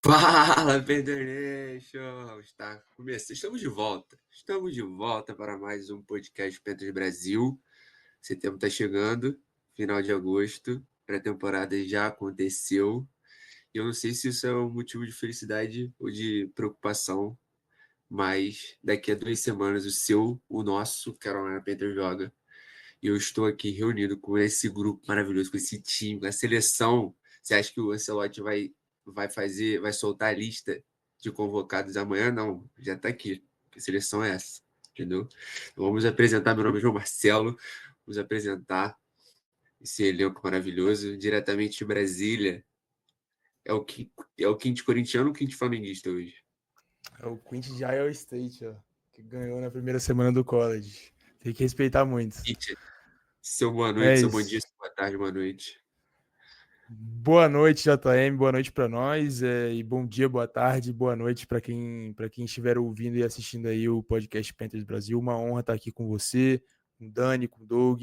Fala, Pedro Nation! Está começando. Estamos de volta para mais um podcast Panthers Brasil. Setembro está chegando, final de agosto, pré-temporada já aconteceu. E eu não sei se isso é um motivo de felicidade ou de preocupação, mas daqui a 2 semanas o nosso Carolina Panthers joga. E eu estou aqui reunido com esse grupo maravilhoso, com esse time, com a seleção. Você acha que o Ancelotti vai soltar a lista de convocados amanhã? Não, já está aqui. Que seleção é essa? Entendeu? Então, vamos apresentar. Meu nome é João Marcelo. Vamos apresentar esse elenco maravilhoso diretamente de Brasília. É o Quinte corintiano ou o Quinte flamenguista hoje? É o Quint de Iowa State, ó, que ganhou na primeira semana do college. Tem que respeitar muito. Quinte, seu boa noite, É seu bom dia, isso. seu boa tarde, boa noite. Boa noite, JM. Boa noite para nós. E bom dia, boa tarde, boa noite para quem estiver ouvindo e assistindo aí o podcast Panthers Brasil. Uma honra estar aqui com você, com o Dani, com o Doug,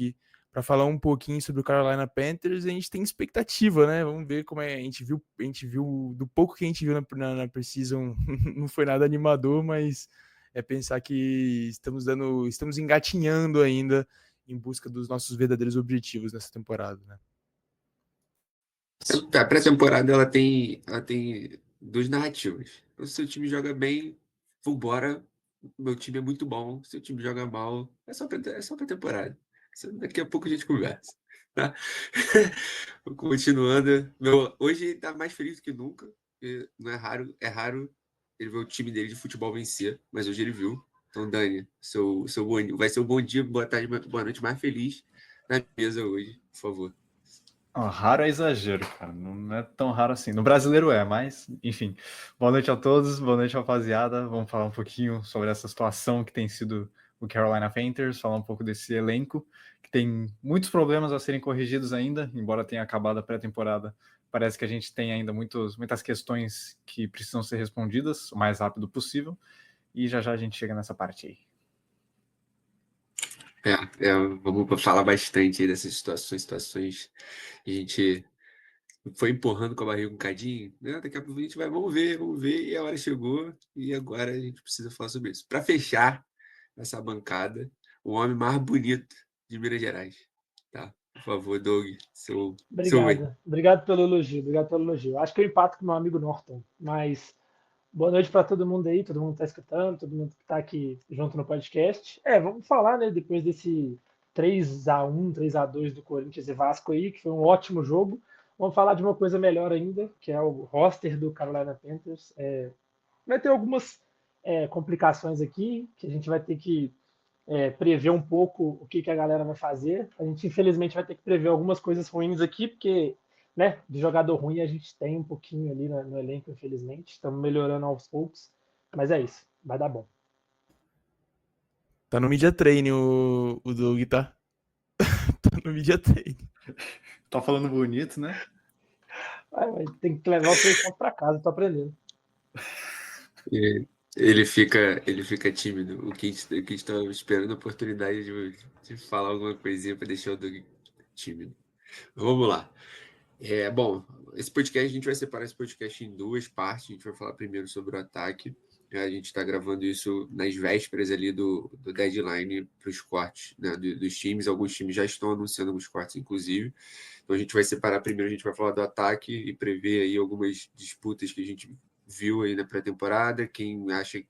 para falar um pouquinho sobre o Carolina Panthers. A gente tem expectativa, né? Vamos ver como é. A gente viu do pouco que a gente viu na Precision, não foi nada animador, mas é pensar que estamos engatinhando ainda em busca dos nossos verdadeiros objetivos nessa temporada, né? A pré-temporada ela tem duas narrativas. O seu time joga bem, vambora. Meu time é muito bom. Seu time joga mal, é só pré-temporada. Daqui a pouco a gente conversa. Tá? Continuando. Hoje ele tá mais feliz do que nunca. Não é raro ele ver o time dele de futebol vencer, mas hoje ele viu. Então, Dani, vai ser o bom dia, boa tarde, boa noite mais feliz na mesa hoje, por favor. Raro é exagero, cara. Não é tão raro assim. No brasileiro mas, enfim. Boa noite a todos, boa noite, rapaziada. Vamos falar um pouquinho sobre essa situação que tem sido o Carolina Panthers, falar um pouco desse elenco, que tem muitos problemas a serem corrigidos ainda, embora tenha acabado a pré-temporada. Parece que a gente tem ainda muitas questões que precisam ser respondidas o mais rápido possível. E já a gente chega nessa parte aí. Vamos falar bastante aí dessas situações que a gente foi empurrando com a barriga um cadinho, né? Daqui a pouco a gente vamos ver, e a hora chegou, e agora a gente precisa falar sobre isso. Para fechar essa bancada, o homem mais bonito de Minas Gerais, tá? Por favor, Doug, seu oi. Obrigado. Obrigado pelo elogio. Obrigado pelo elogio. Acho que eu empato com meu amigo Norton, mas boa noite para todo mundo aí, todo mundo que está escutando, todo mundo que está aqui junto no podcast. Vamos falar, né, depois desse 3-1, 3-2 do Corinthians e Vasco aí, que foi um ótimo jogo. Vamos falar de uma coisa melhor ainda, que é o roster do Carolina Panthers. Vai ter algumas complicações aqui, que a gente vai ter que prever um pouco o que, que a galera vai fazer. A gente, infelizmente, vai ter que prever algumas coisas ruins aqui, porque, né, de jogador ruim a gente tem um pouquinho ali no elenco, infelizmente. Estamos melhorando aos poucos, mas é isso, vai dar bom. Tá no media training o Doug, tá? Tá no media training. Tá falando bonito, né? Tem que levar o pessoal para casa, tô aprendendo. E ele fica tímido. O que estava esperando a oportunidade de falar alguma coisinha para deixar o Doug tímido. Vamos lá. Bom, esse podcast, a gente vai separar esse podcast em duas partes. A gente vai falar primeiro sobre o ataque. A gente está gravando isso nas vésperas ali do deadline para os cortes, né, dos times. Alguns times já estão anunciando alguns cortes, inclusive. Então a gente vai separar primeiro, a gente vai falar do ataque e prever aí algumas disputas que a gente viu aí na pré-temporada. Quem acha que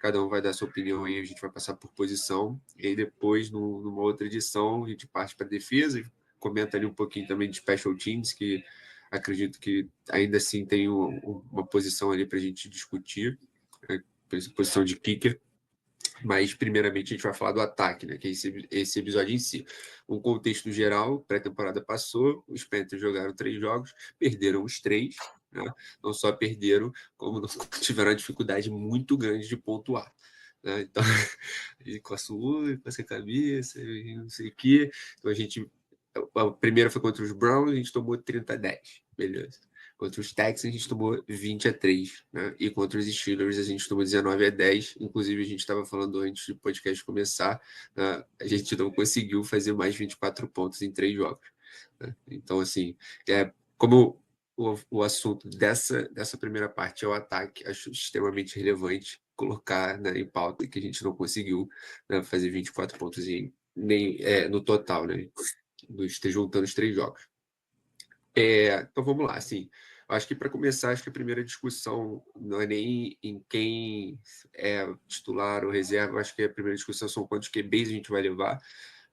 cada um vai dar sua opinião aí, a gente vai passar por posição. E aí depois, numa outra edição, a gente parte para a defesa, comenta ali um pouquinho também de special teams, que acredito que ainda assim tem uma posição ali para a gente discutir, né? Posição de kicker. Mas, primeiramente, a gente vai falar do ataque, né? Que é esse episódio em si. Um contexto geral, pré-temporada passou, os Panthers jogaram 3 jogos, perderam os 3, né? Não só perderam, como tiveram uma dificuldade muito grande de pontuar. Né? Então, com a sua, com essa cabeça, e não sei o quê. Então, a primeira foi contra os Browns, a gente tomou 30-10, beleza. Contra os Texans, a gente tomou 20-3, né? E contra os Steelers, a gente tomou 19-10. Inclusive, a gente estava falando antes do podcast começar, né? A gente não conseguiu fazer mais 24 pontos em 3 jogos. Né? Então, assim, como o assunto dessa primeira parte é o ataque, acho extremamente relevante colocar, né, em pauta que a gente não conseguiu, né, fazer 24 pontos no total, né, juntando os 3 jogos. Então vamos lá, assim, acho que para começar, acho que a primeira discussão não é nem em quem é titular ou reserva, acho que a primeira discussão são quantos QBs a gente vai levar.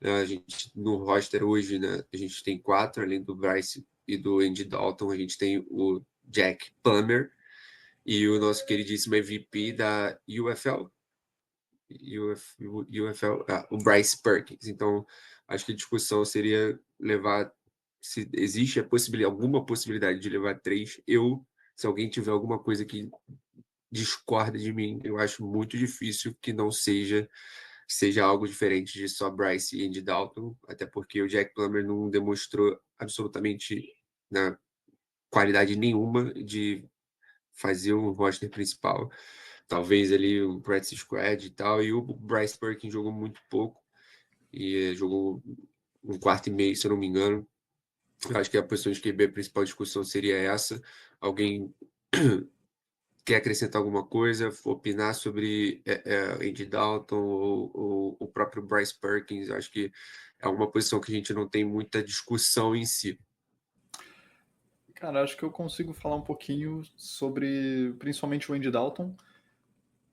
A gente, no roster hoje, né, a gente tem 4, além do Bryce e do Andy Dalton, a gente tem o Jack Plummer e o nosso queridíssimo MVP da UFL, o Bryce Perkins. Então, acho que a discussão seria levar, se existe alguma possibilidade de levar 3. Se alguém tiver alguma coisa que discorda de mim, eu acho muito difícil que não seja algo diferente de só Bryce e Andy Dalton, até porque o Jack Plummer não demonstrou absolutamente, né, qualidade nenhuma de fazer o roster principal. Talvez ali o practice squad e tal, e o Bryce Perkins jogou muito pouco, e jogou um quarto e meio, se eu não me engano. Eu acho que a posição de QB, a principal discussão seria essa. Alguém quer acrescentar alguma coisa, opinar sobre Andy Dalton ou o próprio Bryce Perkins? Acho que é uma posição que a gente não tem muita discussão em si. Cara, acho que eu consigo falar um pouquinho sobre, principalmente o Andy Dalton.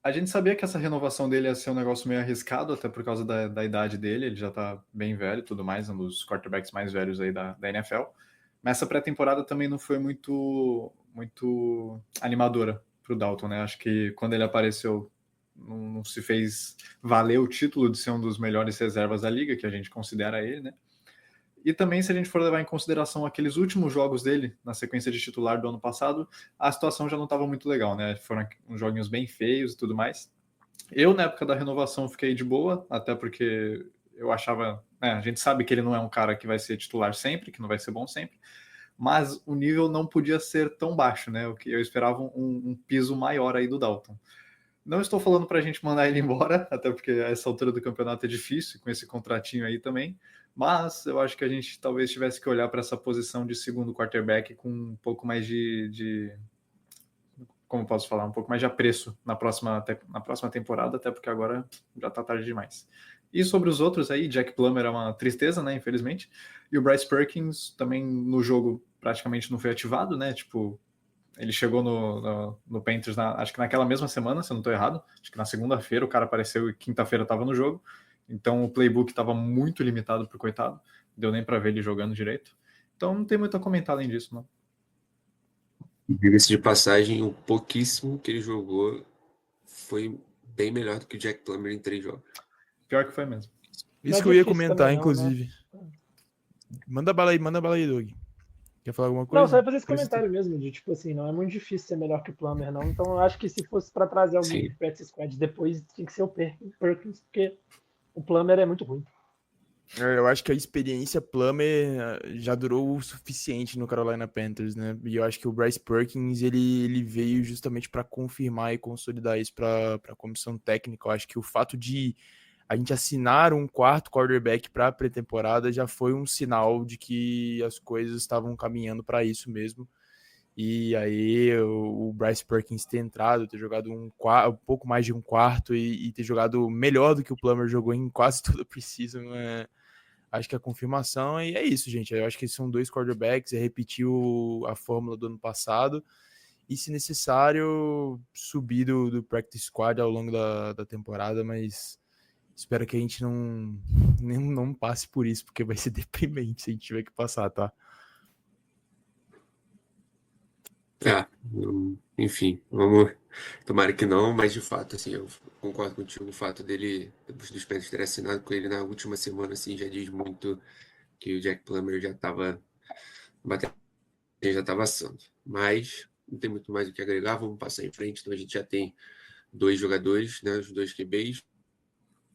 A gente sabia que essa renovação dele ia ser um negócio meio arriscado, até por causa da idade dele, ele já tá bem velho e tudo mais, um dos quarterbacks mais velhos aí da NFL. Mas essa pré-temporada também não foi muito animadora pro Dalton, né? Acho que quando ele apareceu, não se fez valer o título de ser um dos melhores reservas da liga, que a gente considera ele, né? E também, se a gente for levar em consideração aqueles últimos jogos dele, na sequência de titular do ano passado, a situação já não estava muito legal, né? Foram uns joguinhos bem feios e tudo mais. Eu, na época da renovação, fiquei de boa, até porque eu achava... Né, a gente sabe que ele não é um cara que vai ser titular sempre, que não vai ser bom sempre, mas o nível não podia ser tão baixo, né? O que eu esperava um piso maior aí do Dalton. Não estou falando para a gente mandar ele embora, até porque a essa altura do campeonato é difícil, com esse contratinho aí também, mas eu acho que a gente talvez tivesse que olhar para essa posição de segundo quarterback com um pouco mais como posso falar, um pouco mais de apreço na próxima temporada, até porque agora já está tarde demais. E sobre os outros aí, Jack Plummer é uma tristeza, né, infelizmente, e o Bryce Perkins também no jogo praticamente não foi ativado, né, tipo... Ele chegou no Panthers, acho que naquela mesma semana, se eu não estou errado. Acho que na segunda-feira o cara apareceu e quinta-feira estava no jogo. Então o playbook estava muito limitado pro coitado. Deu nem para ver ele jogando direito. Então não tem muito a comentar além disso, não. Diga-se de passagem, o pouquíssimo que ele jogou foi bem melhor do que o Jack Plummer em 3 jogos. Pior que foi mesmo. Isso Não que é eu ia difícil comentar, também não, inclusive. né? Manda bala aí, Doug. Quer falar alguma Não, coisa? só ia fazer esse Coisa comentário mesmo, de tipo assim, não é muito difícil ser melhor que o Plummer, não. Então eu acho que se fosse para trazer alguém Sim. pro practice squad depois, tinha que ser o Perkins, porque o Plummer é muito ruim. Eu acho que a experiência Plummer já durou o suficiente no Carolina Panthers, né? E eu acho que o Bryce Perkins ele veio justamente para confirmar e consolidar isso para a comissão técnica. Eu acho que o fato de a gente assinar um quarto quarterback para a pré-temporada já foi um sinal de que as coisas estavam caminhando para isso mesmo. E aí o Bryce Perkins ter entrado, ter jogado um pouco mais de um quarto e ter jogado melhor do que o Plummer jogou em quase toda a preseason, acho que a confirmação é isso, gente. Eu acho que são 2 quarterbacks, repetir a fórmula do ano passado e, se necessário, subir do practice squad ao longo da temporada, mas espero que a gente não passe por isso, porque vai ser deprimente se a gente tiver que passar, tá? Enfim, vamos. Tomara que não, mas de fato, assim, eu concordo contigo. O fato dele, dos Panthers ter assinado com ele na última semana, assim, já diz muito que o Jack Plummer já estava batendo, já estava assando. Mas não tem muito mais o que agregar, vamos passar em frente. Então a gente já tem 2 jogadores, né, os 2 QBs,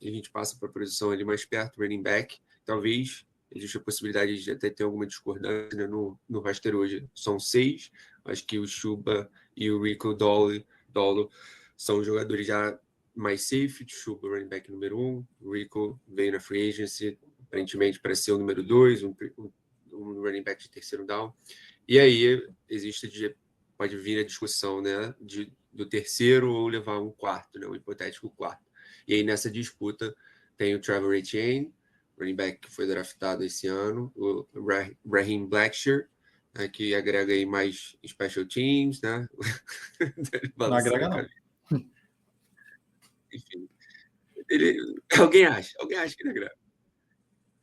e a gente passa para a posição ali mais perto, running back. Talvez existe a possibilidade de até ter alguma discordância, né, no roster hoje. São 6, acho que o Chuba e o Rico Dolo são jogadores já mais safe. O Chuba, running back número 1, o Rico veio na free agency, aparentemente para ser o número 2, um running back de terceiro down. E aí pode vir a discussão, né, do terceiro ou levar um quarto, né, um hipotético quarto. E aí nessa disputa tem o Trevor Etienne, running back que foi draftado esse ano, o Raheem Blackshear, né, que agrega aí mais special teams, né? Não agrega, não. Enfim, alguém acha que ele agrega.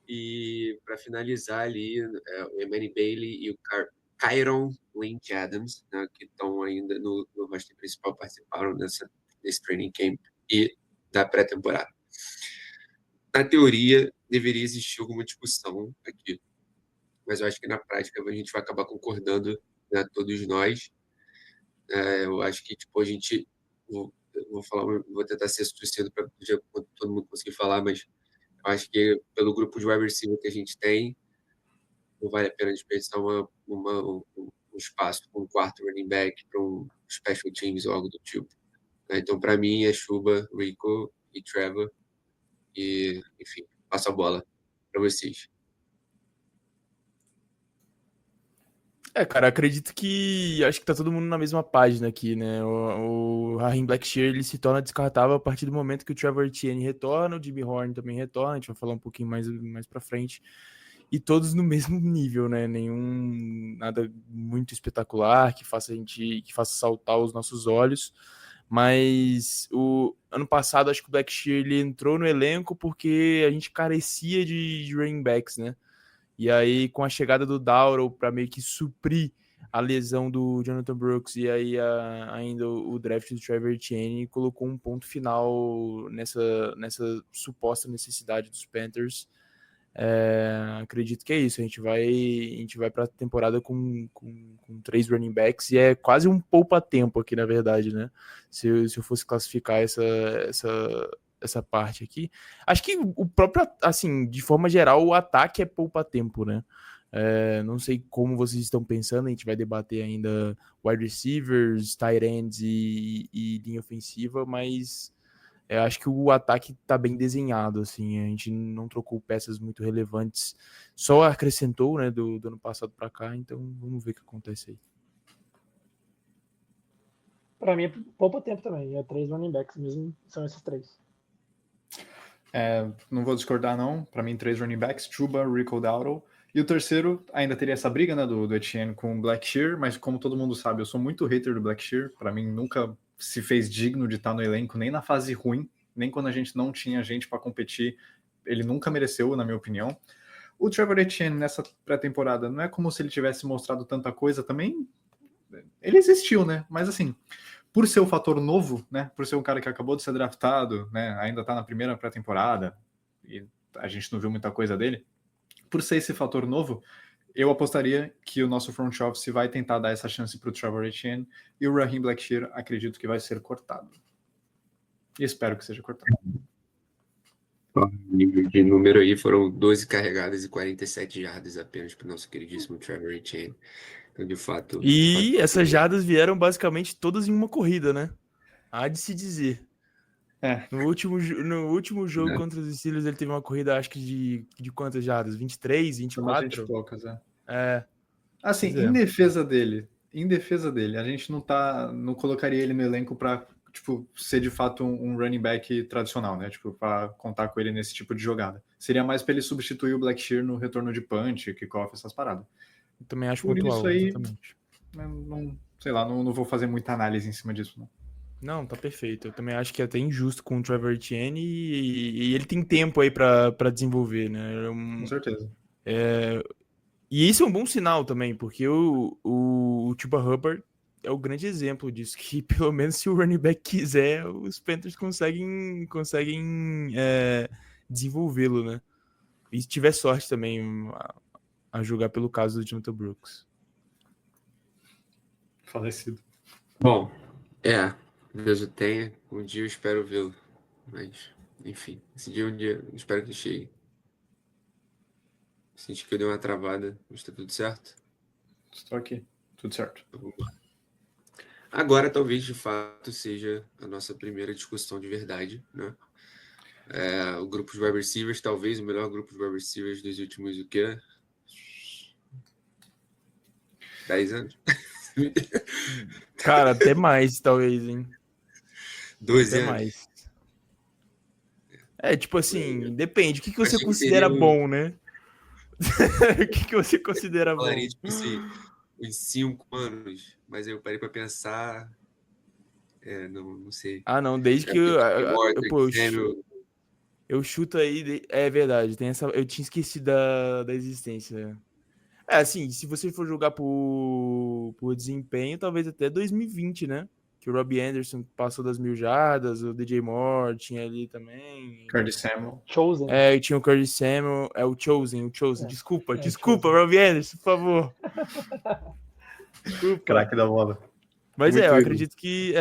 E para finalizar ali, o Emmanuel Bailey e o Kyron Lynch Adams, né, que estão ainda no roster principal, participaram desse training camp e da pré-temporada. Na teoria, deveria existir alguma discussão aqui, mas eu acho que na prática a gente vai acabar concordando, né, todos nós. Eu acho que tipo, a gente. Vou tentar ser sucinto para todo mundo conseguir falar, mas eu acho que pelo grupo de wide receiver que a gente tem, não vale a pena desperdiçar um espaço para um quarto running back, para um special teams ou algo do tipo. Então, para mim, é Chuba, Rico e Trevor. E, enfim, passo a bola para vocês. Cara, acredito que acho que tá todo mundo na mesma página aqui, né? O Raheem Blackshear ele se torna descartável a partir do momento que o Trevor Etienne retorna, o Jimmy Horn também retorna, a gente vai falar um pouquinho mais para frente. E todos no mesmo nível, né? Nada muito espetacular que faça saltar os nossos olhos. Mas o ano passado acho que o Blackshear ele entrou no elenco porque a gente carecia de running backs, né? E aí, com a chegada do Dowdle para meio que suprir a lesão do Jonathan Brooks e aí ainda o draft do Trevor Etienne colocou um ponto final nessa suposta necessidade dos Panthers. Acredito que é isso. A gente vai para a temporada com 3 running backs e é quase um poupa-tempo aqui, na verdade, né? Se eu fosse classificar essa parte aqui. Acho que o próprio, assim, de forma geral, o ataque é poupa-tempo, né? Não sei como vocês estão pensando, a gente vai debater ainda wide receivers, tight ends e linha ofensiva, mas acho que o ataque está bem desenhado, assim, a gente não trocou peças muito relevantes, só acrescentou, né, do ano passado para cá, então vamos ver o que acontece aí. Para mim é pouco tempo também, é 3 running backs mesmo, são esses 3. Não vou discordar, não. Para mim, 3 running backs, Chuba, Rico Dowdle. E o terceiro, ainda teria essa briga, né, do Etienne com o Blackshear, mas como todo mundo sabe, eu sou muito hater do Blackshear. Para mim, nunca se fez digno de estar no elenco, nem na fase ruim, nem quando a gente não tinha gente para competir. Ele nunca mereceu, na minha opinião. O Trevor Etienne, nessa pré-temporada, não é como se ele tivesse mostrado tanta coisa também. Ele existiu, né? Mas assim, por ser o fator novo, né? Por ser um cara que acabou de ser draftado, né? Ainda tá na primeira pré-temporada e a gente não viu muita coisa dele. Por ser esse fator novo, eu apostaria que o nosso front office vai tentar dar essa chance para o Trevor Etienne e o Raheem Blackshear acredito que vai ser cortado. E espero que seja cortado. O nível de número aí foram 12 carregadas e 47 jardas apenas para o nosso queridíssimo Trevor Etienne. Então, de fato. Essas jardas vieram basicamente todas em uma corrida, né? Há de se dizer. No último jogo contra os Steelers, ele teve uma corrida, acho que de quantas jardas? 23, 24? 20 e poucas, Assim, Pois é. em defesa dele, a gente não colocaria ele no elenco para tipo, ser de fato um running back tradicional, né? Tipo, para contar com ele nesse tipo de jogada. Seria mais para ele substituir o Blackshear no retorno de punch, kickoff, essas paradas. Eu também acho Por pontual, isso aí, exatamente. Não vou fazer muita análise em cima disso, não. Não, tá perfeito. Eu também acho que é até injusto com o Trevor Etienne e ele tem tempo aí pra desenvolver, né? Com certeza. E isso é um bom sinal também, porque o Chuba Hubbard é o grande exemplo disso, que pelo menos se o running back quiser, os Panthers conseguem desenvolvê-lo, né? E se tiver sorte também a jogar pelo caso do Jonathan Brooks. Falecido. Bom, Deus o tenha. Um dia eu espero vê-lo. Mas, enfim, esse dia um dia eu espero que chegue. Senti que eu dei uma travada, mas tá tudo certo? Estou aqui. Tudo certo. Então, vamos lá. Agora, talvez, de fato, seja a nossa primeira discussão de verdade, né? O grupo de wide receivers, talvez o melhor grupo de wide receivers dos últimos, o quê? 10 anos? Cara, até mais, talvez, hein? 12 Até anos? mais. É, tipo assim, depende. O que você Achei que considera seria bom, né? O que você considera falaria, bom? tipo assim, uns 5 anos, mas eu parei pra pensar, não sei. Ah, não, desde É que porque Jimmy Moore, pô, Drake Samuel, eu chuto aí. É verdade, tem essa. Eu tinha esquecido da existência. É, assim, se você for jogar por desempenho, talvez até 2020, né? Que o Robbie Anderson passou das 1.000 jardas, o DJ Moore tinha ali também. Curtis Samuel. Chosen. É, e tinha o Curtis Samuel, o Chosen. É, Desculpa, o Chosen. Robbie Anderson, por favor. Desculpa. Craque da bola. Mas Muito eu ídolo. acredito que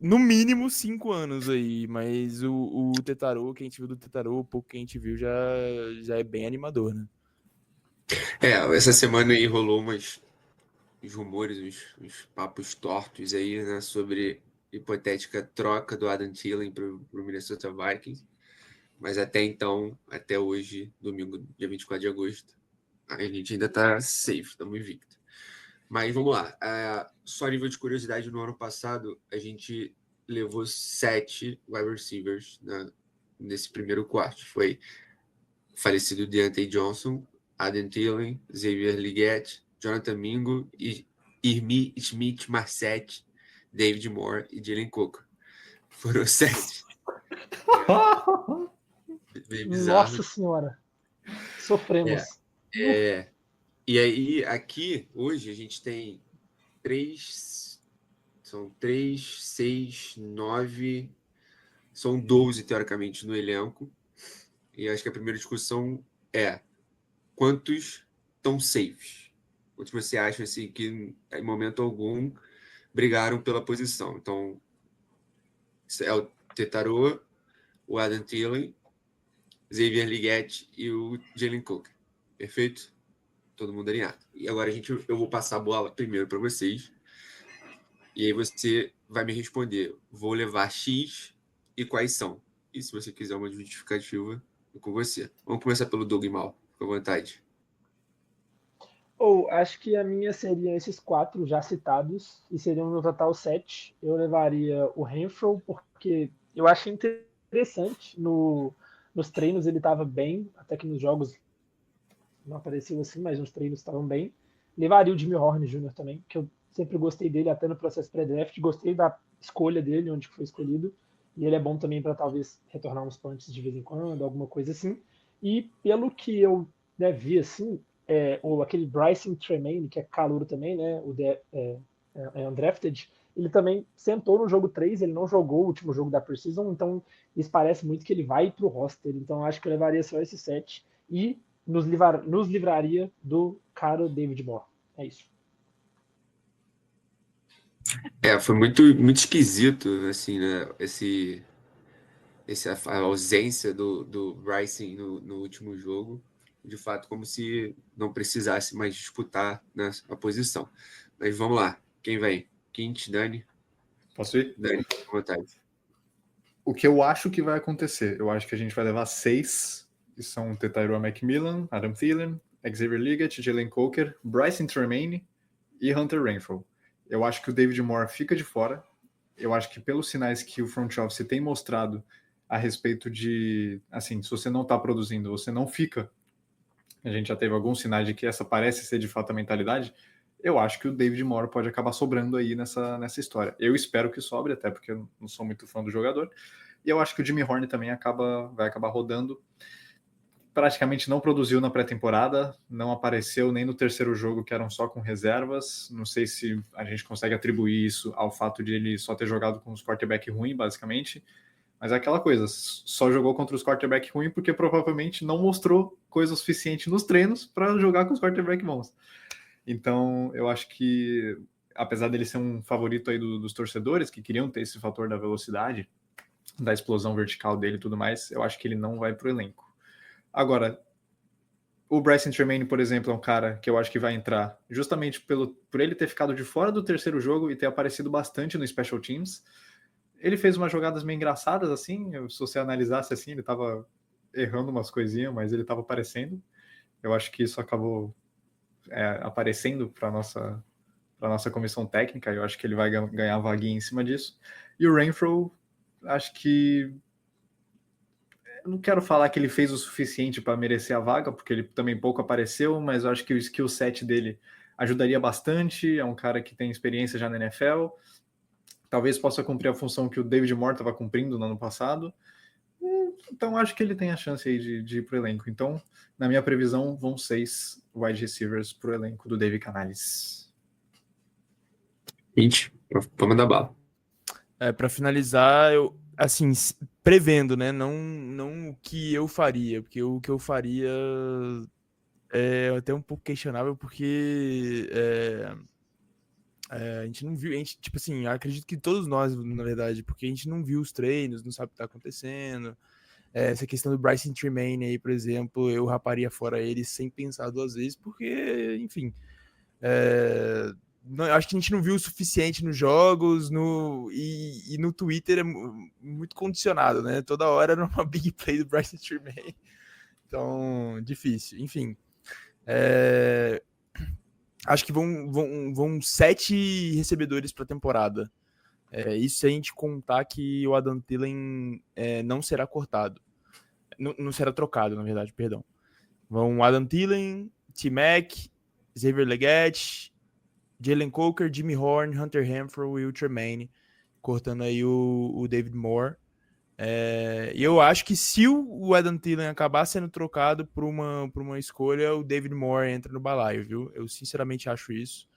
no mínimo 5 anos aí, mas o Tetaro, que a gente viu do Tetaro, o pouco que a gente viu já é bem animador, né? essa semana aí rolou uns rumores, uns papos tortos aí, né, sobre hipotética troca do Adam Thielen pro Minnesota Vikings. Mas até então, até hoje, domingo, dia 24 de agosto, a gente ainda tá safe, estamos invicto. Mas vamos lá. Só nível de curiosidade, no ano passado, a gente levou 7 wide receivers, né, nesse primeiro quarto. Foi o falecido Deontay Johnson, Adam Thielen, Xavier Legette, Jonathan Mingo, Irmi Smith-Marsette, David Moore e Jalen Cook. Foram 7. Bem bizarro. Nossa senhora. Sofremos. E aí, aqui, hoje, a gente tem 3, são 3, 6, 9, são 12, teoricamente, no elenco. E acho que a primeira discussão é quantos estão safes? Quantos você acha assim, que, em momento algum, brigaram pela posição? Então, é o Tetaro, o Adam Thielen, Xavier Legette e o Jalen Cook. Perfeito? Todo mundo alinhado. E agora eu vou passar a bola primeiro para vocês. E aí você vai me responder: vou levar X e quais são? E se você quiser uma justificativa, é com você. Vamos começar pelo Doug Mal. Fica à vontade. Ou acho que a minha seriam esses 4 já citados, e seriam no total 7. Eu levaria o Renfro, porque eu achei interessante. Nos treinos ele estava bem, até que nos jogos não apareceu assim, mas nos treinos estavam bem. Levaria o Jimmy Horn Jr. também, que eu sempre gostei dele, até no processo pré-draft. Gostei da escolha dele, onde foi escolhido. E ele é bom também para talvez retornar uns punts de vez em quando, alguma coisa assim. E pelo que eu vi, assim, ou aquele Bryson Tremaine, que é calouro também, né? É undrafted, ele também sentou no jogo 3, ele não jogou o último jogo da Precision, então isso parece muito que ele vai para o roster. Então acho que eu levaria só esse set e nos livraria do caro David Moore. É isso. Foi muito, muito esquisito, assim, né? A ausência do Bryson no último jogo. De fato, como se não precisasse mais disputar, né, a posição. Mas vamos lá. Quem vem? Quint, Dani? Posso ir? Dani, à vontade. O que eu acho que vai acontecer? Eu acho que a gente vai levar 6, que são Tetairoa Macmillan, Adam Thielen, Xavier Legette, Jalen Coker, Bryson Tremaine e Hunter Renfrow. Eu acho que o David Moore fica de fora. Eu acho que pelos sinais que o front office tem mostrado a respeito de, assim, se você não está produzindo, você não fica. A gente já teve alguns sinais de que essa parece ser de fato a mentalidade. Eu acho que o David Moore pode acabar sobrando aí nessa história. Eu espero que sobre, até porque eu não sou muito fã do jogador. E eu acho que o Jimmy Horn também vai acabar rodando. Praticamente não produziu na pré-temporada, não apareceu nem no terceiro jogo, que eram só com reservas. Não sei se a gente consegue atribuir isso ao fato de ele só ter jogado com os quarterback ruim, basicamente. Mas é aquela coisa, só jogou contra os quarterback ruim porque provavelmente não mostrou coisa suficiente nos treinos para jogar com os quarterback bons. Então, eu acho que, apesar dele ser um favorito aí dos torcedores, que queriam ter esse fator da velocidade, da explosão vertical dele e tudo mais, eu acho que ele não vai pro elenco. Agora, o Bryson Tremaine, por exemplo, é um cara que eu acho que vai entrar justamente por ele ter ficado de fora do terceiro jogo e ter aparecido bastante no Special Teams. Ele fez umas jogadas meio engraçadas, assim, se você analisasse assim, ele tava errando umas coisinhas, mas ele tava aparecendo. Eu acho que isso acabou aparecendo para nossa comissão técnica. Eu acho que ele vai ganhar vaguinha em cima disso. E o Renfro, acho que eu não quero falar que ele fez o suficiente para merecer a vaga, porque ele também pouco apareceu, mas eu acho que o skill set dele ajudaria bastante. É um cara que tem experiência já na NFL. Talvez possa cumprir a função que o David Moore estava cumprindo no ano passado. Então, acho que ele tem a chance aí de ir para o elenco. Então, na minha previsão, vão 6 wide receivers para o elenco do David Canales. 20, pra mandar bala. Para finalizar, eu, assim, prevendo, né? Não o que eu faria, porque o que eu faria é até um pouco questionável, porque a gente não viu, a gente, tipo assim, acredito que todos nós, na verdade, porque a gente não viu os treinos, não sabe o que tá acontecendo. Essa questão do Bryson Tremaine aí, por exemplo, eu raparia fora ele sem pensar duas vezes, porque, enfim, acho que a gente não viu o suficiente nos jogos, e no Twitter é muito condicionado, né? Toda hora era uma big play do Bryson Tremaine. Então, difícil. Enfim, acho que vão 7 recebedores para a temporada. Isso se a gente contar que o Adam Thielen não será cortado. Não será trocado, na verdade, perdão. Vão Adam Thielen, T-Mac, Xavier Legette, Jalen Coker, Jimmy Horn, Hunter Renfrow e Will Tremaine, cortando aí o David Moore. E eu acho que se o Adam Thielen acabar sendo trocado por uma escolha, o David Moore entra no balaio, viu? Eu sinceramente acho isso.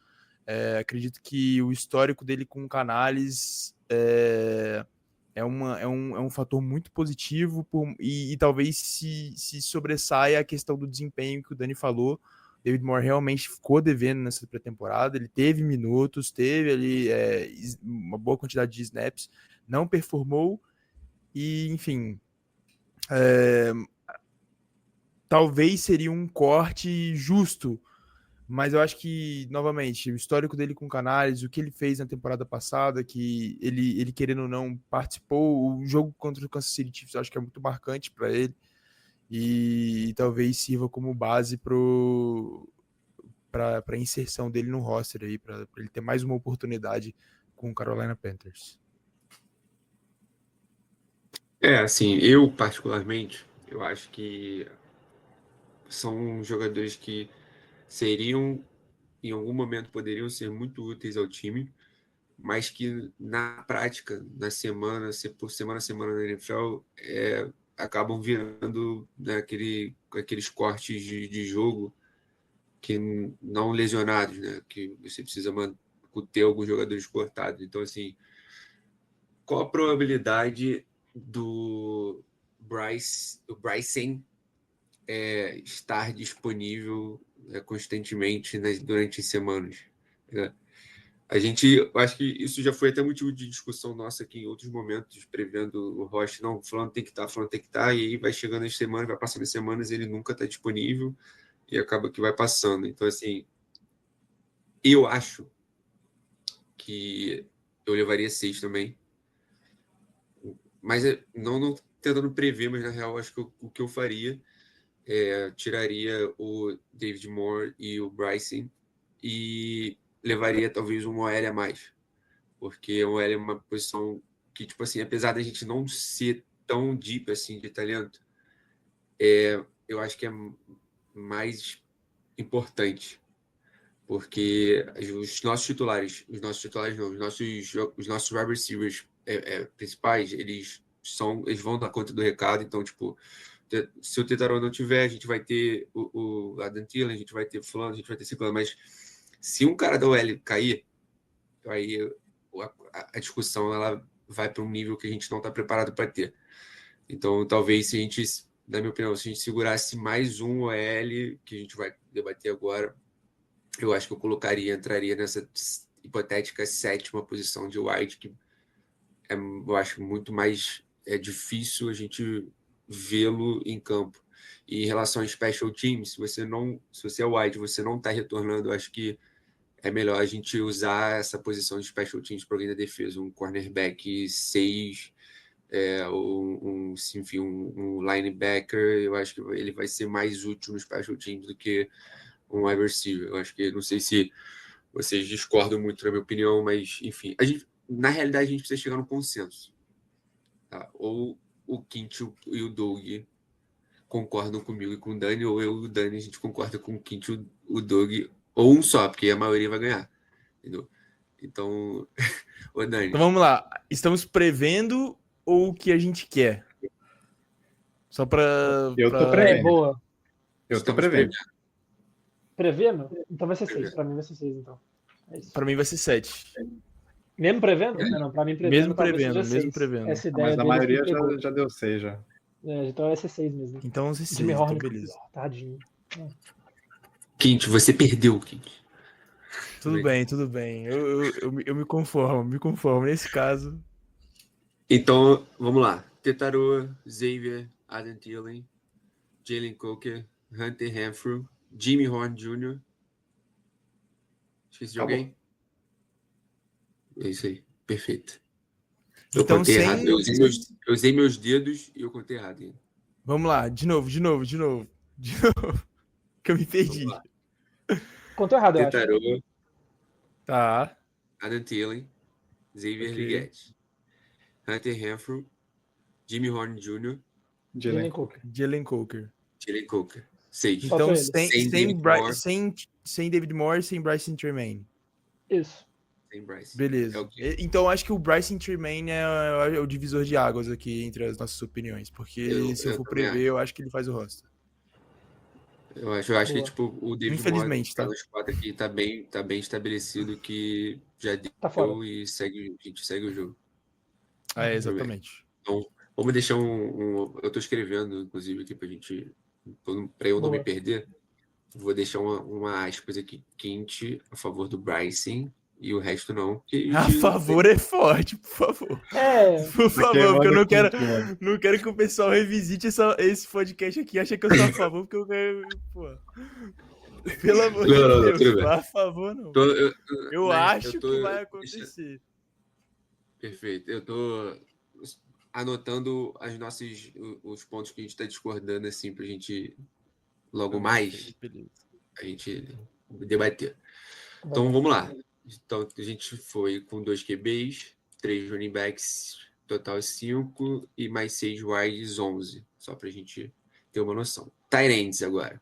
Acredito que o histórico dele com o Canales é um fator muito positivo e talvez se sobressaia a questão do desempenho que o Dani falou. David Moore realmente ficou devendo nessa pré-temporada, ele teve minutos, teve ali uma boa quantidade de snaps, não performou e, enfim, talvez seria um corte justo, mas eu acho que, novamente, o histórico dele com o Canales, o que ele fez na temporada passada, que ele querendo ou não, participou, o jogo contra o Kansas City Chiefs, eu acho que é muito marcante para ele, e talvez sirva como base para a inserção dele no roster aí, para ele ter mais uma oportunidade com o Carolina Panthers. Assim, eu particularmente, eu acho que são jogadores que seriam, em algum momento, poderiam ser muito úteis ao time, mas que na prática, na semana, por semana a semana na NFL, acabam virando, né, aqueles cortes de jogo que não lesionados, né, que você precisa ter alguns jogadores cortados. Então, assim, qual a probabilidade do Bryson estar disponível constantemente durante as semanas? Eu acho que isso já foi até motivo de discussão nossa aqui em outros momentos, prevendo o Rocha, não, fulano tem que estar, e aí vai chegando as semanas, vai passando as semanas, ele nunca está disponível, e acaba que vai passando. Então, assim, eu acho que eu levaria 6 também, mas não tentando prever, mas na real, acho que o que eu faria tiraria o David Moore e o Bryson e levaria talvez um OL a mais, porque o OL é uma posição que, tipo assim, apesar da gente não ser tão deep assim de talento, eu acho que é mais importante, porque os nossos titulares não, os nossos wide receivers principais, eles vão dar conta do recado. Então, tipo, se o Tetarão não tiver, a gente vai ter o Adam Thielen, a gente vai ter fulano, a gente vai ter ciclano, mas se um cara da OL cair, aí a discussão ela vai para um nível que a gente não está preparado para ter. Então, talvez, se a gente, na minha opinião, se a gente segurasse mais um OL, que a gente vai debater agora, eu acho que eu entraria nessa hipotética 7ª posição de wide, que eu acho muito mais difícil a gente vê-lo em campo. E em relação a special teams, se você é wide, você não está retornando, eu acho que é melhor a gente usar essa posição de special teams para alguém da defesa, um cornerback 6, enfim, um linebacker. Eu acho que ele vai ser mais útil no special teams do que um wide receiver. Eu acho que, não sei se vocês discordam muito da minha opinião, mas, enfim, na realidade a gente precisa chegar num consenso. Tá? Ou o Quint e o Doug concordam comigo e com o Dani, ou eu e o Dani a gente concorda com o Quint e o Doug, ou um só, porque a maioria vai ganhar. Entendeu? Então, ô Dani. Então vamos lá. Estamos prevendo ou o que a gente quer? Só pra. Eu tô É, prevendo. boa. Eu tô Estamos prevendo. Prevendo? Então vai ser 6. Pra mim vai ser 6, então. É isso. Pra mim vai ser 7. Mesmo prevendo? Não, pra mim prevendo Mesmo talvez prevendo, seja mesmo 6. prevendo. Essa ideia Mas a deles me maioria pegou. já deu 6 já. Então vai ser 6 mesmo. Então vamos ser 6. Jimmy Então Horn, beleza. tadinho. Quint, você perdeu, Quint. Tudo bem, tudo bem. Eu me conformo. Nesse caso. Então, vamos lá. Tetaroa, Xavier, Adam Thielen, Jalen Coker, Hunter Renfrew, Jimmy Horn Jr. Esqueci de Acabou. alguém? É isso aí. Perfeito. Eu Então, contei sem. errado. Eu usei meus dedos e eu contei errado. Hein? Vamos lá, de novo. Que eu me perdi. Vamos lá. Contou errado, eu acho. Tetaroa, Tá. Adam Thielen, Xavier Ok. Legette, Hunter Renfrew, Jimmy Horn Jr., Jalen Coker. Jalen Coker. Jalen Coker. 6. Só Então, ele. Sem David Moore. sem David Moore, sem Bryson Tremaine. Isso. Sem Bryce. Beleza. É o quê? Então, acho que o Bryson Tremaine é o divisor de águas aqui entre as nossas opiniões. Porque se eu for também prever, eu acho que ele faz o roster. Eu acho que Boa. tipo, o David Infelizmente, Moore, tá? pelas 4 aqui, tá bem estabelecido que já deu Tá fora. e a gente segue o jogo. É, exatamente. Então, vamos deixar eu tô escrevendo, inclusive, aqui pra eu não me Boa. perder. Vou deixar uma aspas aqui. Quente a favor do Bryson e o resto não. A favor é forte, por favor. Por favor, porque eu não quero que o pessoal revisite esse podcast aqui e ache que eu sou a favor, porque eu quero. Pô. Pelo amor de Deus, tudo bem. a favor não. Eu acho que vai acontecer. Perfeito. Eu tô anotando os pontos que a gente está discordando, assim, pra gente logo mais a gente debater. Então, vamos lá. Então, a gente foi com 2 QBs, 3 running backs, total 5, e mais 6 wides, 11. Só pra gente ter uma noção. Tight ends agora.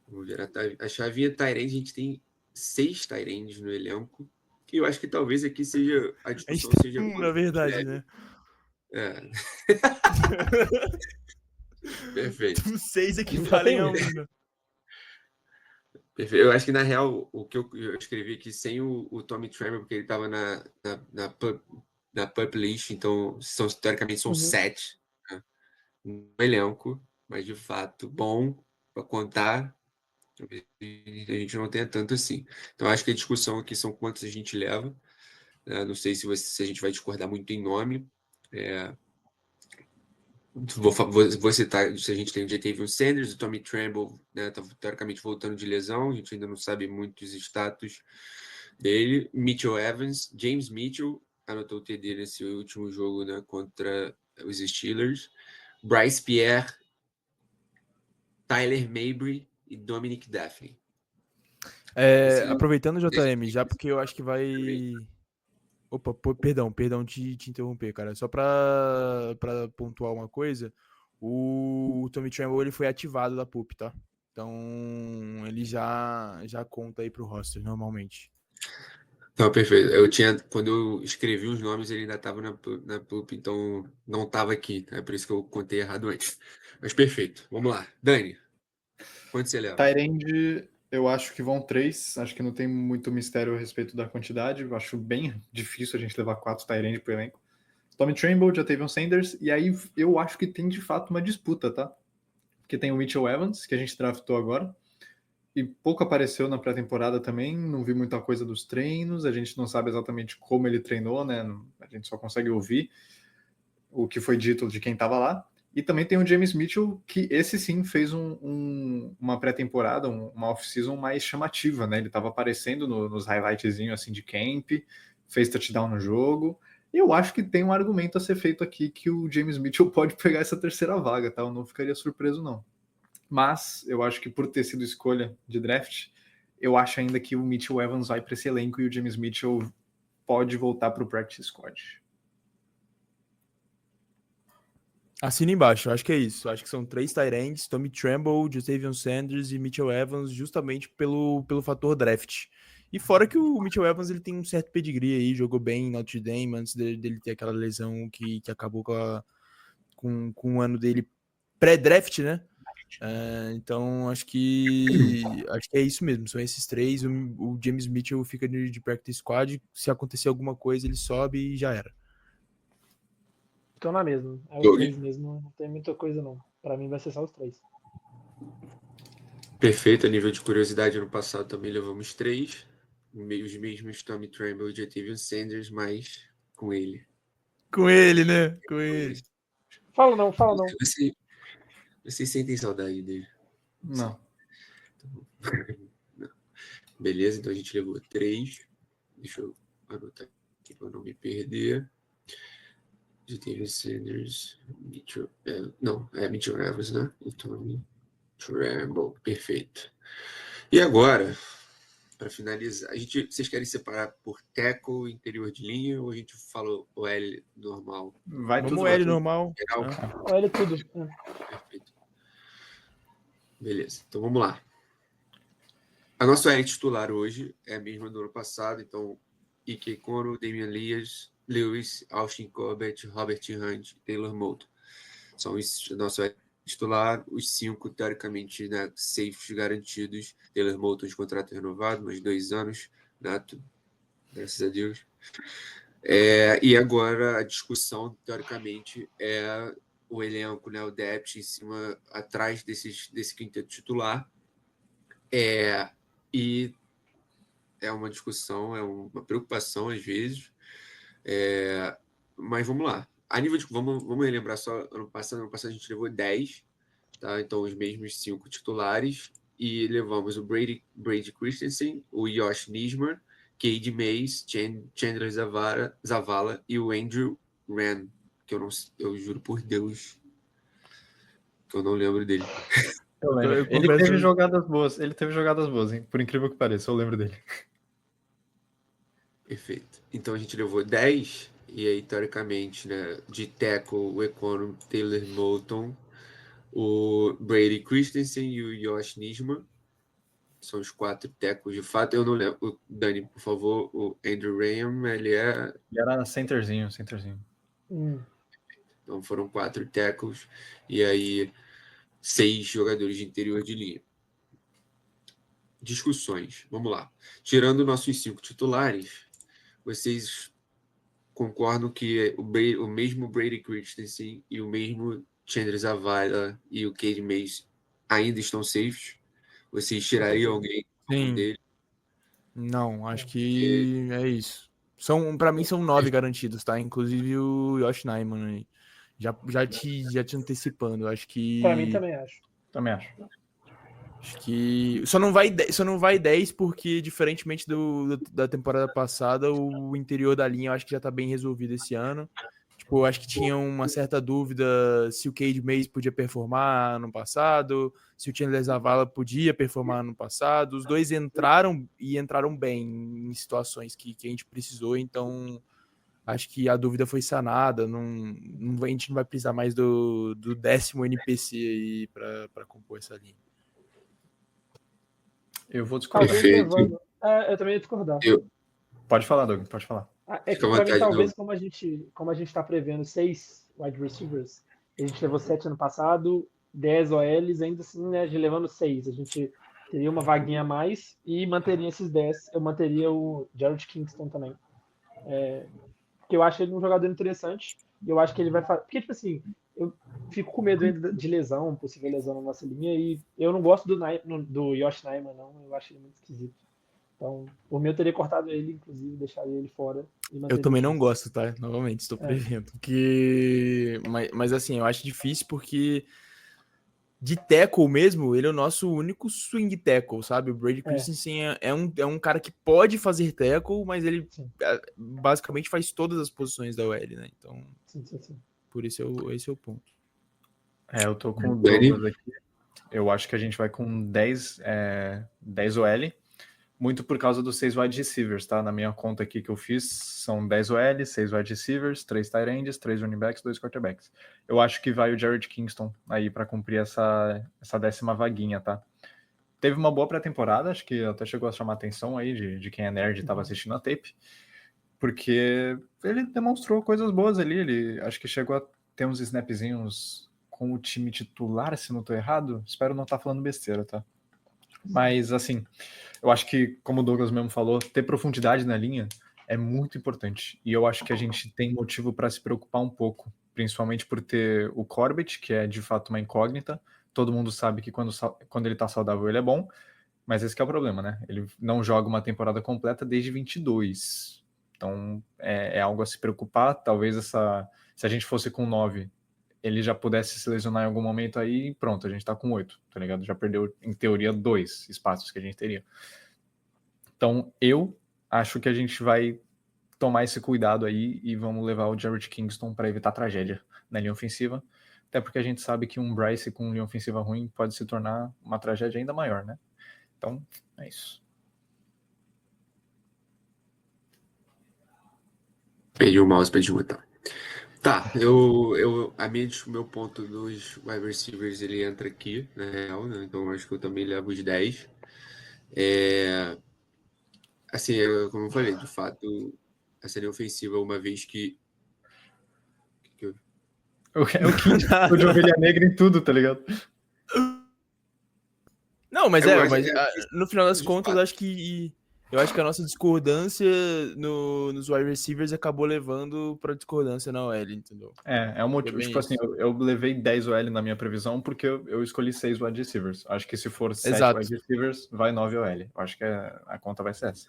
Vamos ver a chavinha tight end. A gente tem 6 tight ends no elenco. E eu acho que talvez aqui seja a discussão seja na verdade, né? É. Perfeito. Os 6 equivalem a 1. Perfeito. Eu acho que, na real, o que eu escrevi aqui sem o Tommy Tremor, porque ele estava na pup list, então teoricamente são 7, né, no elenco, mas de fato, bom para contar, a gente não tem tanto assim. Então, acho que a discussão aqui são quantos a gente leva. Não sei se a gente vai discordar muito em nome. Vou citar se a gente tem o Jatavion Sanders, o Tommy Tremble, né, tá teoricamente voltando de lesão, a gente ainda não sabe muitos status dele. Mitchell Evans, James Mitchell, anotou o TD nesse último jogo, né, contra os Steelers. Bryce Pierre, Tyler Mabry e Dominic Daphne. Aproveitando o JM, já porque eu acho que vai... Opa, perdão te interromper, cara. Só pra pontuar uma coisa, o Tommy Tremble ele foi ativado da PUP, tá? Então ele já conta aí pro roster normalmente. Não, perfeito. Quando eu escrevi os nomes, ele ainda estava na PUP, então não estava aqui. É por isso que eu contei errado antes. Mas perfeito. Vamos lá. Dani, quanto você leva? Tight end, eu acho que vão 3. Acho que não tem muito mistério a respeito da quantidade. Eu acho bem difícil a gente levar 4 tight end pro elenco. Tommy Tremble, Jatavion Sanders, e aí eu acho que tem de fato uma disputa, tá? Porque tem o Mitchell Evans, que a gente draftou agora, e pouco apareceu na pré-temporada também, não vi muita coisa dos treinos, a gente não sabe exatamente como ele treinou, né? A gente só consegue ouvir o que foi dito de quem estava lá. E também tem o James Mitchell, que esse sim fez uma pré-temporada, uma off-season mais chamativa, né? Ele estava aparecendo nos highlightzinhos assim de camp, fez touchdown no jogo. Eu acho que tem um argumento a ser feito aqui que o James Mitchell pode pegar essa terceira vaga, tá? Eu não ficaria surpreso, não. mas eu acho que por ter sido escolha de draft, eu acho ainda que o Mitchell Evans vai para esse elenco e o James Mitchell pode voltar para o practice squad. Assina embaixo, acho que é isso. Acho que são 3 tight ends, Tommy Tremble, Jatavion Sanders e Mitchell Evans, justamente pelo fator draft. E fora que o Mitchell Evans ele tem um certo pedigree aí, jogou bem em Notre Dame antes dele ter aquela lesão que acabou com o ano dele pré-draft, né? Então acho que é isso mesmo, são esses 3. O James Mitchell fica de practice squad, se acontecer alguma coisa ele sobe e já era. Tô na mesma. É os Doug. 3 mesmo, não tem muita coisa não. Pra mim vai ser só os 3. Perfeito, a nível de curiosidade, ano passado também levamos 3. Os mesmos Tommy Tremble e Jatavion Sanders, mas com ele. Com ele, né? Com ele. Fala não. Vocês sentem saudade dele? Não. Não. Beleza, então a gente levou 3. Deixa eu anotar aqui para não me perder. Jatavion Sanders, Mitchell Evans, né? E Tommy Tremble, perfeito. E agora, para finalizar, vocês querem separar por tackle, interior de linha, ou a gente falou o L normal? Vai Vamos tudo L lá. normal. Geral? Olha tudo. Perfeito. Beleza, então vamos lá. A nossa L titular hoje é a mesma do ano passado, então Ike Kono, Damian Lewis, Austin Corbett, Robert Hunt e Taylor Moton. São os nosso titular, os 5, teoricamente, né, safes garantidos. Taylor Moton de contrato renovado, mais 2 anos, nato, graças a Deus. E agora a discussão, teoricamente, é o elenco, né, o depth em cima, atrás desse quinteto titular. E é uma discussão, é uma preocupação às vezes. Mas vamos lá. A nível de. Vamos relembrar só. Ano passado a gente levou 10, tá? Então os mesmos 5 titulares. E levamos o Brady Christensen, o Josh Nisman, Cade Mays, Chandler Zavala e o Andrew Rand, que eu juro por Deus que eu não lembro dele. Eu lembro. Ele teve jogadas boas, hein? Por incrível que pareça, eu lembro dele. Perfeito. Então a gente levou 10, e aí, teoricamente, né, de tackle, o Econo, Taylor Moton, o Brady Christensen e o Josh Nisman. São os 4 tackles de fato. Eu não lembro. Dani, por favor, o Andrew Ram, ele era centerzinho. Então foram 4 tackles. E aí, 6 jogadores de interior de linha. Discussões. Vamos lá. Tirando nossos 5 titulares, vocês concordam que o mesmo Brady Christensen e o mesmo Chandler Zavala e o Cade Mays ainda estão safes? Vocês tirariam alguém dele? Não, acho que é isso. Para mim são 9 garantidos, tá? Inclusive o Josh Nijman aí. Já te antecipando, acho que... Pra mim também acho. Também acho. Acho que só não vai 10 porque, diferentemente da temporada passada, o interior da linha eu acho que já tá bem resolvido esse ano. Tipo, eu acho que tinha uma certa dúvida se o Cade Mays podia performar no passado, se o Chandler Zavala podia performar no passado. Os dois entraram bem em situações que a gente precisou, então acho que a dúvida foi sanada. A gente não vai precisar mais do 10º NPC aí para compor essa linha. Eu vou discordar. Eu também ia discordar. Pode falar, Doug, pode falar. É que pra mim, talvez, como a gente tá prevendo 6 wide receivers, a gente levou 7 ano passado, 10 OLs, ainda assim, né, levando 6. A gente teria uma vaguinha a mais e manteria esses 10. Eu manteria o Jared Kingston também. Porque eu acho ele um jogador interessante. E eu acho que ele vai fazer. Porque, tipo assim, eu fico com medo ainda de lesão, possível lesão na nossa linha. E eu não gosto do Josh Nijman, não. Eu acho ele muito esquisito. Então, por mim, eu teria cortado ele, inclusive, deixaria ele fora. Eu também não gosto, tá? Novamente, estou prevendo. Mas assim, eu acho difícil porque de tackle mesmo, ele é o nosso único swing tackle, sabe? O Brady Christensen é um cara que pode fazer tackle, mas ele basicamente faz todas as posições da OL, né? Então, sim. por isso esse é o ponto. Eu tô com o Douglas aqui. Eu acho que a gente vai com 10 OL, muito por causa dos 6 wide receivers, tá? Na minha conta aqui que eu fiz, são 10 OL, 6 wide receivers, 3 tight ends, 3 running backs, 2 quarterbacks. Eu acho que vai o Jared Kingston aí para cumprir essa 10ª vaguinha, tá? Teve uma boa pré-temporada, acho que até chegou a chamar a atenção aí de quem é nerd e estava assistindo a tape, porque ele demonstrou coisas boas ali, ele acho que chegou a ter uns snapzinhos com o time titular, se não tô errado, espero não estar falando besteira, tá? Mas, assim, eu acho que, como o Douglas mesmo falou, ter profundidade na linha é muito importante, e eu acho que a gente tem motivo para se preocupar um pouco, principalmente por ter o Corbett, que é de fato uma incógnita. Todo mundo sabe que quando ele tá saudável ele é bom, mas esse que é o problema, né? Ele não joga uma temporada completa desde 22. Então é algo a se preocupar. Talvez se a gente fosse com 9, ele já pudesse se lesionar em algum momento aí e pronto, a gente tá com 8, tá ligado? Já perdeu, em teoria, 2 espaços que a gente teria. Então eu acho que a gente vai tomar esse cuidado aí e vamos levar o Jared Kingston para evitar tragédia na linha ofensiva. Até porque a gente sabe que um Bryce com linha ofensiva ruim pode se tornar uma tragédia ainda maior, né? Então, é isso. Perdi o mouse pra digitar. Tá, o meu ponto dos wide receivers, ele entra aqui, na real, né? Então eu acho que eu também levo os 10. Assim, como eu falei, de fato, essa linha ofensiva, uma vez que É o Kingston de ovelha negra em tudo, tá ligado? Não, mas no final das de contas, fato. eu acho que a nossa discordância nos wide receivers acabou levando pra discordância na OL, entendeu? É um motivo. bem Tipo assim, eu levei 10 OL na minha previsão porque eu escolhi 6 wide receivers. Acho que se for 7 Exato. wide receivers, vai 9 OL. Eu acho que a conta vai ser essa.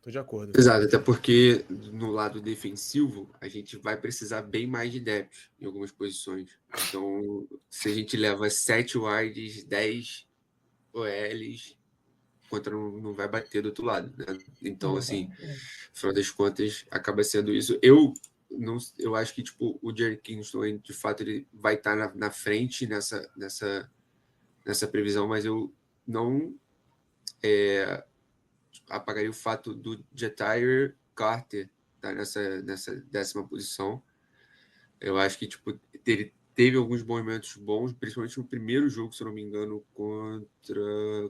Tô de acordo. Exato, até porque no lado defensivo a gente vai precisar bem mais de depth em algumas posições. Então, se a gente leva 7 wides, 10 OLs, contra não vai bater do outro lado, né? Então, assim, no final das contas, acaba sendo isso. Eu acho que tipo, o Jerry Kingston, de fato, ele vai estar na frente nessa previsão, mas eu não apagaria o fato do Ja'Tyre Carter estar nessa 10ª posição. Eu acho que tipo, ele teve alguns momentos bons, principalmente no primeiro jogo, se eu não me engano, contra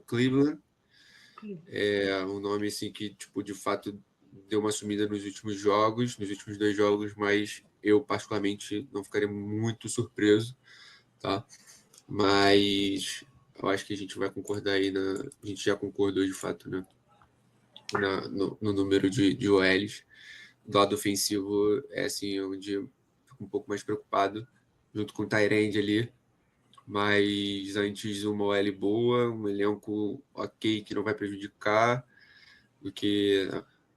Cleveland. Um nome assim que tipo, de fato deu uma sumida nos últimos 2 jogos, mas eu particularmente não ficaria muito surpreso, tá? Mas eu acho que a gente vai concordar aí a gente já concordou de fato, né? No número de OLs. Do lado ofensivo é assim onde eu fico um pouco mais preocupado, junto com o Tyrande ali, mas antes uma OL boa, um elenco ok que não vai prejudicar, do que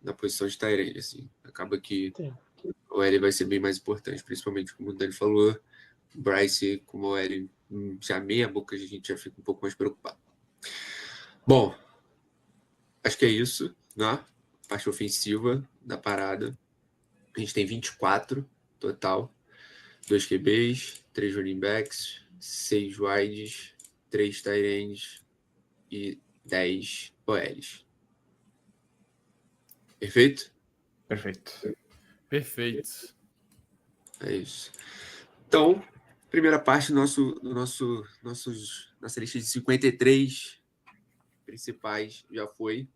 na posição de Tyrande, assim. Acaba que o OL vai ser bem mais importante, principalmente como o Dani falou, Bryce como OL já meia boca, a gente já fica um pouco mais preocupado. Bom, acho que é isso, né? Parte ofensiva da parada. A gente tem 24 total. 2 QBs, 3 running backs, 6 wides, 3 tight ends e 10 OLs. Perfeito? Perfeito. É isso. Então, primeira parte do nossa lista de 53 principais já foi.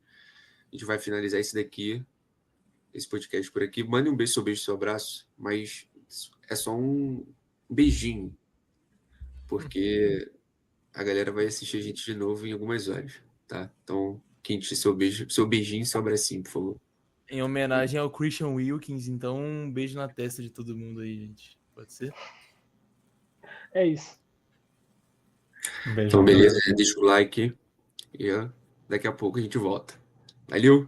A gente vai finalizar esse daqui, esse podcast por aqui. Mande um beijo, seu abraço, mas é só um beijinho, porque a galera vai assistir a gente de novo em algumas horas, tá? Então, quente seu beijinho, seu abracinho, por favor. Em homenagem ao Christian Wilkins, então um beijo na testa de todo mundo aí, gente. Pode ser? É isso. Um beijo. Então, beleza, deixa o like e daqui a pouco a gente volta. Valeu!